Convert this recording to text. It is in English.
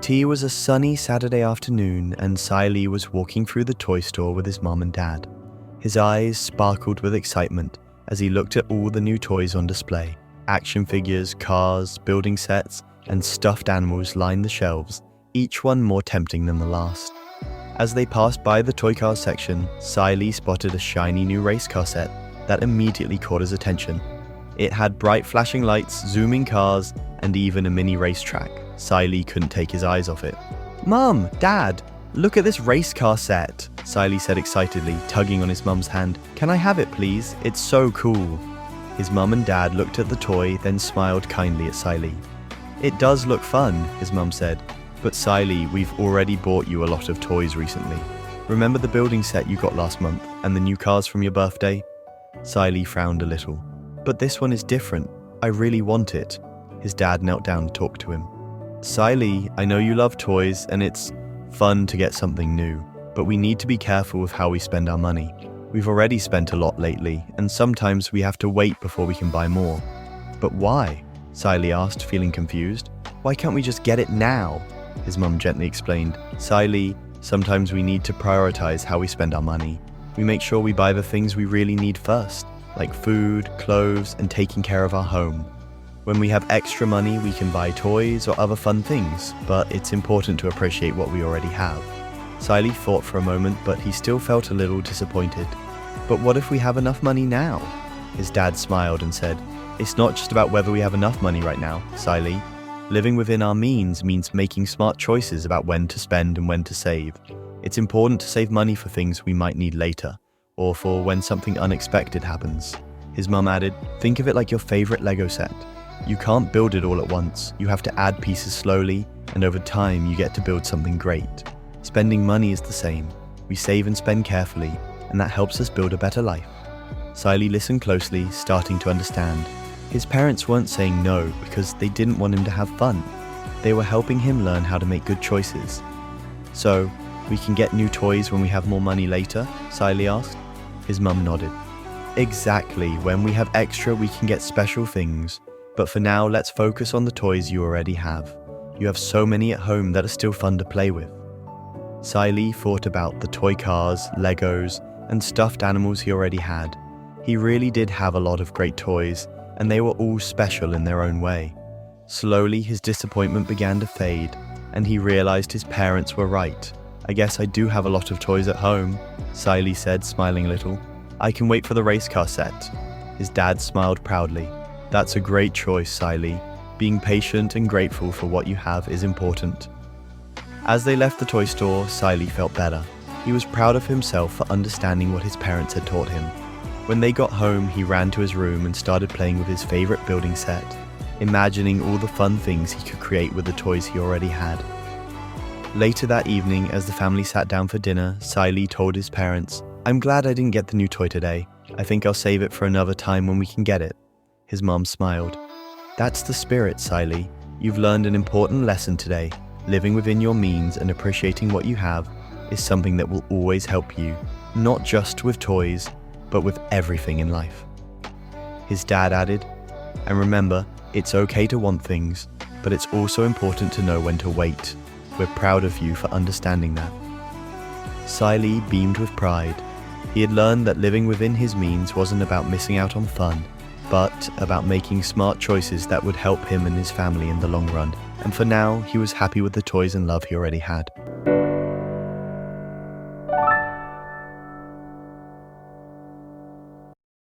It was a sunny Saturday afternoon and Cyllee was walking through the toy store with his mom and dad. His eyes sparkled with excitement as he looked at all the new toys on display. Action figures, cars, building sets, and stuffed animals lined the shelves, each one more tempting than the last. As they passed by the toy car section, Cyllee spotted a shiny new race car set that immediately caught his attention. It had bright flashing lights, zooming cars, and even a mini racetrack. Cyllee couldn't take his eyes off it. "Mom, Dad, look at this race car set," Cyllee said excitedly, tugging on his mum's hand. "Can I have it, please? It's so cool." His mum and dad looked at the toy, then smiled kindly at Cyllee. "It does look fun," his mum said, "but Cyllee, we've already bought you a lot of toys recently. Remember the building set you got last month and the new cars from your birthday?" Cyllee frowned a little. "But this one is different. I really want it." His dad knelt down to talk to him. "Cyllee, I know you love toys and it's fun to get something new, but we need to be careful with how we spend our money. We've already spent a lot lately, and sometimes we have to wait before we can buy more." "But why?" Cyllee asked, feeling confused. "Why can't we just get it now?" His mum gently explained. "Cyllee, sometimes we need to prioritize how we spend our money. We make sure we buy the things we really need first, like food, clothes, and taking care of our home. When we have extra money, we can buy toys or other fun things, but it's important to appreciate what we already have." Cyllee thought for a moment, but he still felt a little disappointed. "But what if we have enough money now?" His dad smiled and said, "It's not just about whether we have enough money right now, Cyllee. Living within our means making smart choices about when to spend and when to save. It's important to save money for things we might need later, or for when something unexpected happens." His mum added, "Think of it like your favorite Lego set. You can't build it all at once. You have to add pieces slowly, and over time you get to build something great. Spending money is the same. We save and spend carefully, and that helps us build a better life." Cyllee listened closely, starting to understand. His parents weren't saying no because they didn't want him to have fun. They were helping him learn how to make good choices. "So, we can get new toys when we have more money later?" Cyllee asked. His mum nodded. "Exactly. When we have extra, we can get special things. But for now, let's focus on the toys you already have. You have so many at home that are still fun to play with." Cyllee thought about the toy cars, Legos, and stuffed animals he already had. He really did have a lot of great toys, and they were all special in their own way. Slowly, his disappointment began to fade, and he realized his parents were right. "I guess I do have a lot of toys at home," Cyllee said, smiling a little. "I can wait for the race car set." His dad smiled proudly. "That's a great choice, Cyllee. Being patient and grateful for what you have is important." As they left the toy store, Cyllee felt better. He was proud of himself for understanding what his parents had taught him. When they got home, he ran to his room and started playing with his favorite building set, imagining all the fun things he could create with the toys he already had. Later that evening, as the family sat down for dinner, Cyllee told his parents, "I'm glad I didn't get the new toy today. I think I'll save it for another time when we can get it." His mom smiled. "That's the spirit, Cyllee. You've learned an important lesson today. Living within your means and appreciating what you have is something that will always help you, not just with toys, but with everything in life." His dad added, "And remember, it's okay to want things, but it's also important to know when to wait. We're proud of you for understanding that." Cyllee beamed with pride. He had learned that living within his means wasn't about missing out on fun, but about making smart choices that would help him and his family in the long run. And for now, he was happy with the toys and love he already had.